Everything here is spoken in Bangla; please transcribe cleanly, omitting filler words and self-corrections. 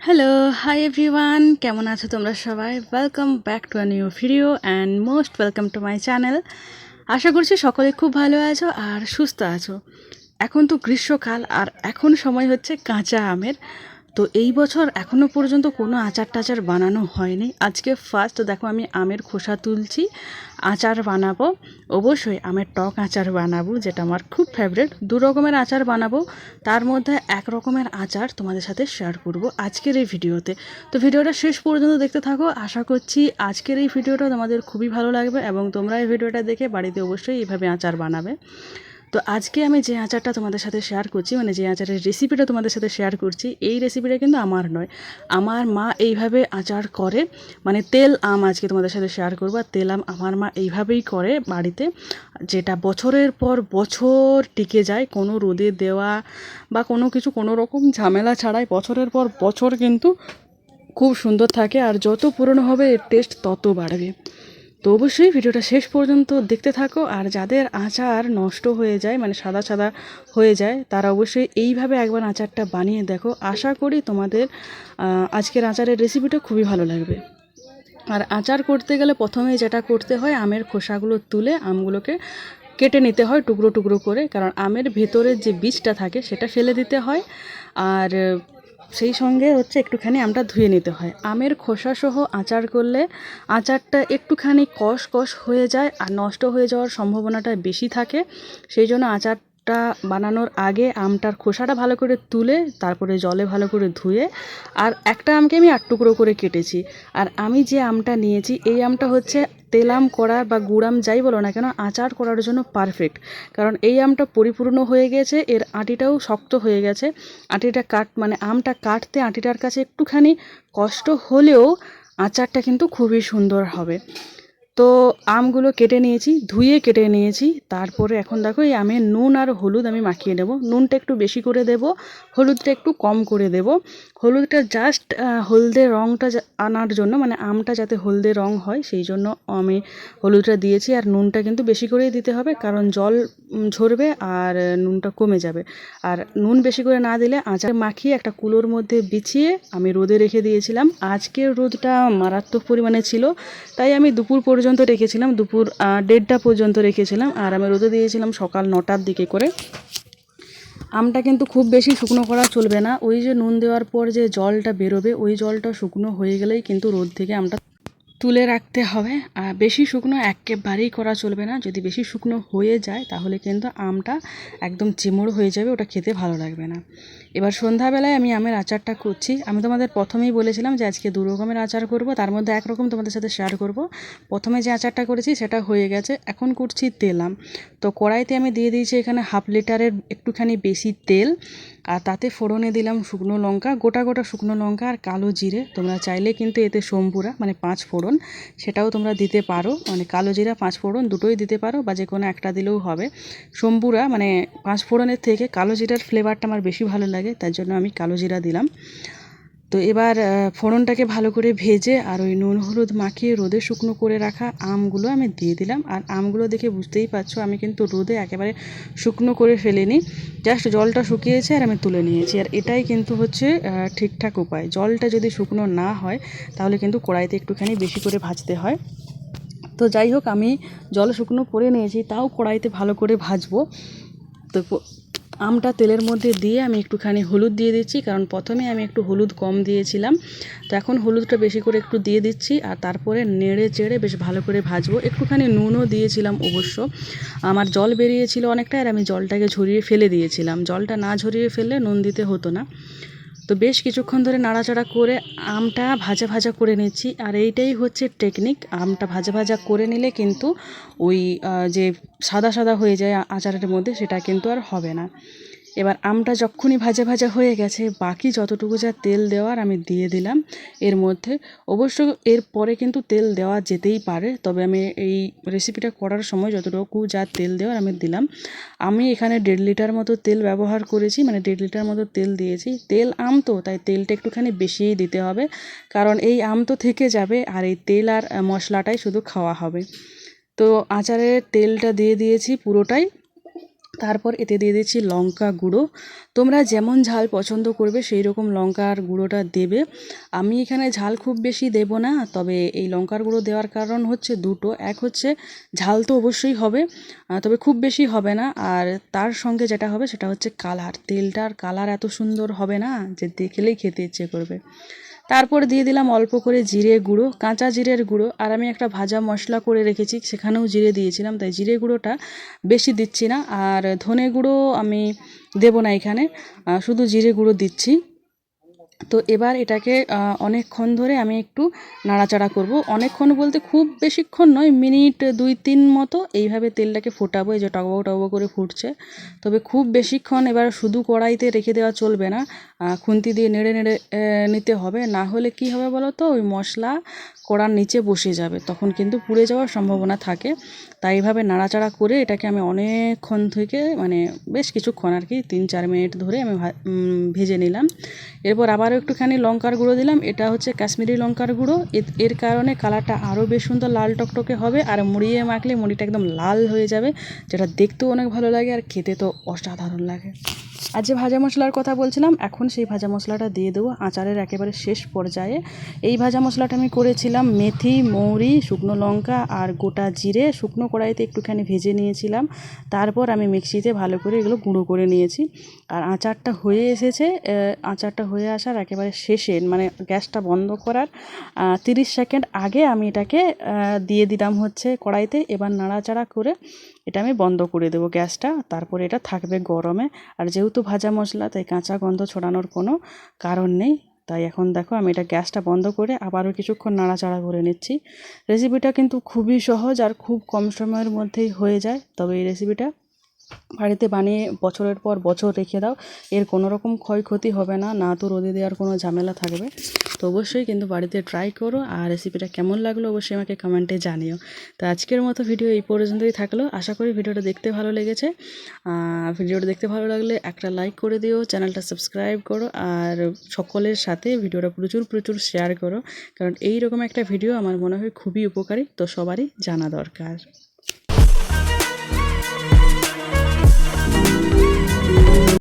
হ্যালো, হাই এভরিওয়ান, কেমন আছো তোমরা সবাই? Welcome back to a new video and most welcome to my channel. আশা করছি সকলে খুব ভালো আছো আর সুস্থ আছো। এখন তো গ্রীষ্মকাল আর এখন সময় হচ্ছে কাঁচা আমের। তো এই বছর এখনও পর্যন্ত কোনো আচার টাচার বানানো হয়নি। আজকে ফার্স্ট দেখো আমি আমের খোসা তুলছি, আচার বানাবো। অবশ্যই আমের টক আচার বানাবো, যেটা আমার খুব ফেভারিট। দু রকমের আচার বানাবো, তার মধ্যে এক রকমের আচার তোমাদের সাথে শেয়ার করব আজকের এই ভিডিওতে। তো ভিডিওটা শেষ পর্যন্ত দেখতে থাকো। আশা করছি আজকের এই ভিডিওটা তোমাদের খুবই ভালো লাগবে এবং তোমরা এই ভিডিওটা দেখে বাড়িতে অবশ্যই এইভাবে আচার বানাবে। তো আজকে আমি যে আচারটা তোমাদের সাথে শেয়ার করছি, মানে যে আচারের রেসিপিটা তোমাদের সাথে শেয়ার করছি, এই রেসিপিটা কিন্তু আমার নয়, আমার মা এইভাবে আচার করে। মানে তেল আম আজকে তোমাদের সাথে শেয়ার করবো। আর তেল আম আমার মা এইভাবেই করে বাড়িতে, যেটা বছরের পর বছর টিকে যায়, কোনো রোদে দেওয়া বা কোনো কিছু কোনো রকম ঝামেলা ছাড়াই বছরের পর বছর কিন্তু খুব সুন্দর থাকে। আর যত পুরনো হবে এর টেস্ট তত বাড়বে। তো অবশ্যই ভিডিওটা শেষ পর্যন্ত দেখতে থাকো। আর যাদের আচার নষ্ট হয়ে যায়, মানে সাদা সাদা হয়ে যায়, তারা অবশ্যই এইভাবে একবার আচারটা বানিয়ে দেখো। আশা করি তোমাদের আজকের আচারের রেসিপিটা খুবই ভালো লাগবে। আর আচার করতে গেলে প্রথমেই যেটা করতে হয়, আমের খোসাগুলো তুলে আমগুলোকে কেটে নিতে হয় টুকরো টুকরো করে, কারণ আমের ভেতরের যে বীজটা থাকে সেটা ফেলে দিতে হয়। আর সেই সঙ্গে হচ্ছে একটুখানি আমটা ধুয়ে নিতে হয়। আমের খোসাসহ আচার করলে আচারটা একটুখানি কষ কষ হয়ে যায় আর নষ্ট হয়ে যাওয়ার সম্ভাবনাটা বেশি থাকে। সেই জন্য আচারটা বানানোর আগে আমটার খোসাটা ভালো করে তুলে তারপরে জলে ভালো করে ধুয়ে, আর একটা আমকে আমি 8 টুকরো করে কেটেছি। আর আমি যে আমটা নিয়েছি এই আমটা হচ্ছে তেলাম করার বা গুড়াম যাই বলো না কেন, আচার করার জন্য পারফেক্ট। কারণ এই আমটা পরিপূর্ণ হয়ে গেছে, এর আটিটাও শক্ত হয়ে গেছে। আটিটা মানে আমটা কাটতে আটিটার কাছে একটুখানি কষ্ট হলেও আচারটা কিন্তু খুবই সুন্দর হবে। তো আমগুলো কেটে নিয়েছি, ধুয়ে কেটে নিয়েছি। তারপরে এখন দেখো এই আমে নুন আর হলুদ আমি মাখিয়ে নেব। নুনটা একটু বেশি করে দেব, হলুদটা একটু কম করে দেব। হলুদটা জাস্ট হলদে রঙটা আনার জন্য, মানে আমটা যাতে হলদে রঙ হয় সেই জন্য আমি হলুদটা দিয়েছি। আর নুনটা কিন্তু বেশি করেই দিতে হবে, কারণ জল ঝরবে আর নুনটা কমে যাবে। আর নুন বেশি করে না দিলে আচার মাখিয়ে একটা কুলোর মধ্যে বিছিয়ে আমি রোদে রেখে দিয়েছিলাম। আজকের রোদটা মারাত্মক পরিমাণে ছিল, তাই আমি দুপুর পর্যন্ত রেখেছিলাম, দুপুর 1:30টা পর্যন্ত রেখেছিলাম। আর আমি রোদে দিয়েছিলাম সকাল 9টার দিকে করে। আমটা কিন্তু খুব বেশি শুকনো করা চলবে না, ওই যে নুন দেওয়ার পর যে জলটা বেরোবে ওই জলটা শুকনো হয়ে গেলেই কিন্তু রোদ থেকে আমটা তুলে রাখতে হবে। আর বেশি শুকনো একেবারেই করা চলবে না, যদি বেশি শুকনো হয়ে যায় তাহলে কিন্তু আমটা একদম চিমড় হয়ে যাবে, ওটা খেতে ভালো লাগবে না। এবার সন্ধ্যাবেলায় আমি আমের আচারটা করছি। আমি তোমাদের প্রথমেই বলেছিলাম যে আজকে 2 রকমের আচার করব, তার মধ্যে এক রকম তোমাদের সাথে শেয়ার করব। প্রথমে যে আচারটা করেছি সেটা হয়ে গেছে, এখন করছি তেল আম। তো কড়াইতে আমি দিয়ে দিয়েছি এখানে 1/2 লিটারের একটুখানি বেশি তেল। আর তাতে ফোড়নে দিলাম শুকনো লঙ্কা, গোটা গোটা শুকনো লঙ্কা আর কালো জিরে। তোমরা চাইলে কিন্তু এতে সম্বুরা মানে 5 ফোড়ন সেটাও তোমরা দিতে পারো, মানে কালো জিরা 5 ফোড়ন দুটোই দিতে পারো বা যে কোনো একটা দিলেও হবে। সম্বুরা মানে 5 ফোড়নের থেকে কালো জিরার ফ্লেভারটা আমার বেশি ভালো লাগে, তার জন্য আমি কালো জিরা দিলাম। তো এবার ফোড়নটাকে ভালো করে ভেজে আর ওই নুন হলুদ মাখিয়ে রোদে শুকনো করে রাখা আমগুলো আমি দিয়ে দিলাম। আর আমগুলো দেখে বুঝতেই পারছো আমি কিন্তু রোদে একেবারে শুকনো করে ফেলিনি, জাস্ট জলটা শুকিয়েছে আর আমি তুলে নিয়েছি। আর এটাই কিন্তু হচ্ছে ঠিকঠাক উপায়। জলটা যদি শুকনো না হয় তাহলে কিন্তু কড়াইতে একটুখানি বেশি করে ভাজতে হয়। তো যাই হোক, আমি জল শুকনো করে নিয়েছি, তাও কড়াইতে ভালো করে ভাজবো। তো আমটা তেলের মধ্যে দিয়ে আমি একটুখানি হলুদ দিয়ে দিচ্ছি, কারণ প্রথমে আমি একটু হলুদ কম দিয়েছিলাম। তো এখন হলুদটা বেশি করে একটু দিয়ে দিচ্ছি আর তারপরে নেড়ে চেড়ে বেশ ভালো করে ভাজবো। একটুখানি নুনও দিয়েছিলাম অবশ্য, আমার জল বেরিয়েছিল অনেকটা আর আমি জলটাকে ঝরিয়ে ফেলে দিয়েছিলাম। জলটা না ঝরিয়ে ফেললে নুন দিতে হতো না। তো বেশ কিছুক্ষণ ধরে নাড়াচাড়া করে আমটা ভাজা ভাজা করে নিচ্ছি। আর এইটাই হচ্ছে টেকনিক, আমটা ভাজা ভাজা করে নিলে কিন্তু ওই যে সাদা সাদা হয়ে যায় আচারের মধ্যে সেটা কিন্তু আর হবে না। এবার আমটা যখনই ভাজা ভাজা হয়ে গেছে বাকি যতটুকু যা তেল দেওয়ার আমি দিয়ে দিলাম এর মধ্যে। অবশ্য এর পরে কিন্তু তেল দেওয়া যেতেই পারে, তবে আমি এই রেসিপিটা করার সময় যতটুকু যা তেল দেওয়ার আমি দিলাম। আমি এখানে 1.5 লিটার মতো তেল ব্যবহার করেছি, মানে 1.5 লিটার মতো তেল দিয়েছি। তেল আম তো তাই তেলটা একটুখানি বেশিই দিতে হবে, কারণ এই আম তো থেকে যাবে আর এই তেল আর মশলাটাই শুধু খাওয়া হবে। তো আচারের তেলটা দিয়ে দিয়েছি পুরোটাই। তারপর এতে দিয়ে দিচ্ছি লঙ্কা গুঁড়ো। তোমরা যেমন ঝাল পছন্দ করবে সেই রকম লঙ্কার গুঁড়োটা দেবে। আমি এখানে ঝাল খুব বেশি দেব না, তবে এই লঙ্কার গুঁড়ো দেওয়ার কারণ হচ্ছে দুটো। এক হচ্ছে ঝাল তো অবশ্যই হবে, তবে খুব বেশি হবে না। আর তার সঙ্গে যেটা হবে সেটা হচ্ছে কালার, তেলটার কালার এত সুন্দর হবে না যে দেখলেই খেতে ইচ্ছে করবে। তারপর দিয়ে দিলাম অল্প করে জিরে গুঁড়ো, কাঁচা জিরের গুঁড়ো। আর আমি একটা ভাজা মশলা করে রেখেছি, সেখানেও জিরে দিয়েছিলাম, তাই জিরে গুঁড়োটা বেশি দিচ্ছি না। আর ধনে গুঁড়ো আমি দেবো না এখানে, শুধু জিরে গুঁড়ো দিচ্ছি। তো এবার এটাকে অনেকক্ষণ ধরে আমি একটু নাড়াচাড়া করব। অনেকক্ষণ বলতে খুব বেশিক্ষণ নয়, মিনিট 2-3 মতো এইভাবে তেলটাকে ফোটাবো। এই যে টগবগ টগবগ করে ফুটছে, তবে খুব বেশিক্ষণ এবার শুধু কড়াইতে রেখে দেওয়া চলবে না, খুন্তি দিয়ে নেড়ে নেড়ে নিতে হবে। না হলে কি হবে বলো তো, ওই মশলা কড়ার নিচে বসে যাবে, তখন কিন্তু পুড়ে যাওয়ার সম্ভাবনা থাকে। তাই এইভাবে নাড়াচাড়া করে এটাকে আমি অনেকক্ষণ থেকে মানে বেশ কিছুক্ষণ আর কি 3-4 মিনিট ধরে আমি ভেজে নিলাম। এরপর আবারও একটুখানি লঙ্কার গুঁড়ো দিলাম, এটা হচ্ছে কাশ্মীরি লঙ্কার গুঁড়ো। এর কারণে কালারটা আরও বেশ সুন্দর লাল টকটকে হবে, আর মুড়িয়ে মাখলে মুড়িটা একদম লাল হয়ে যাবে, যেটা দেখতেও অনেক ভালো লাগে আর খেতে তো অসাধারণ লাগে। আর যে ভাজা মশলার কথা বলছিলাম, এখন সেই ভাজা মশলাটা দিয়ে দেবো আচারের একেবারে শেষ পর্যায়ে। এই ভাজা মশলাটা আমি করেছিলাম মেথি, মৌরি, শুকনো লঙ্কা আর গোটা জিরে শুকনো কড়াইতে একটুখানি ভেজে নিয়েছিলাম। তারপর আমি মিক্সিতে ভালো করে এগুলো গুঁড়ো করে নিয়েছি। আর আচারটা হয়ে এসেছে, আচারটা হয়ে আসার একেবারে শেষে মানে গ্যাসটা বন্ধ করার 30 সেকেন্ড আগে আমি এটাকে দিয়ে দিলাম হচ্ছে কড়াইতে। এবার নাড়াচাড়া করে এটা আমি বন্ধ করে দেবো গ্যাসটা, তারপরে এটা থাকবে গরমে। আর যেহেতু ভাজা মশলা, তাই কাঁচা গন্ধ ছড়ানোর কোনো কারণ নেই। তাই এখন দেখো আমি এটা গ্যাসটা বন্ধ করে আবারও কিছুক্ষণ নাড়াচাড়া করে নিচ্ছি। রেসিপিটা কিন্তু খুবই সহজ আর খুব কম সময়ের মধ্যেই হয়ে যায়। তবে এই রেসিপিটা বাড়িতে বানিয়ে বছরের পর বছর রেখে দাও, এর কোনো রকম ক্ষয়ক্ষতি হবে না, না তো রোদে দেওয়ার কোনো ঝামেলা থাকবে। তো অবশ্যই কিন্তু বাড়িতে ট্রাই করো, আর রেসিপিটা কেমন লাগলো অবশ্যই আমাকে কমেন্টে জানিও। তো আজকের মতো ভিডিও এই পর্যন্তই থাকলো। আশা করি ভিডিওটা দেখতে ভালো লেগেছে। ভিডিওটা দেখতে ভালো লাগলে একটা লাইক করে দিও, চ্যানেলটা সাবস্ক্রাইব করো, আর সকলের সাথে ভিডিওটা প্রচুর প্রচুর শেয়ার করো, কারণ এই রকম একটা ভিডিও আমার মনে হয় খুবই উপকারী, তো সবারই জানা দরকার।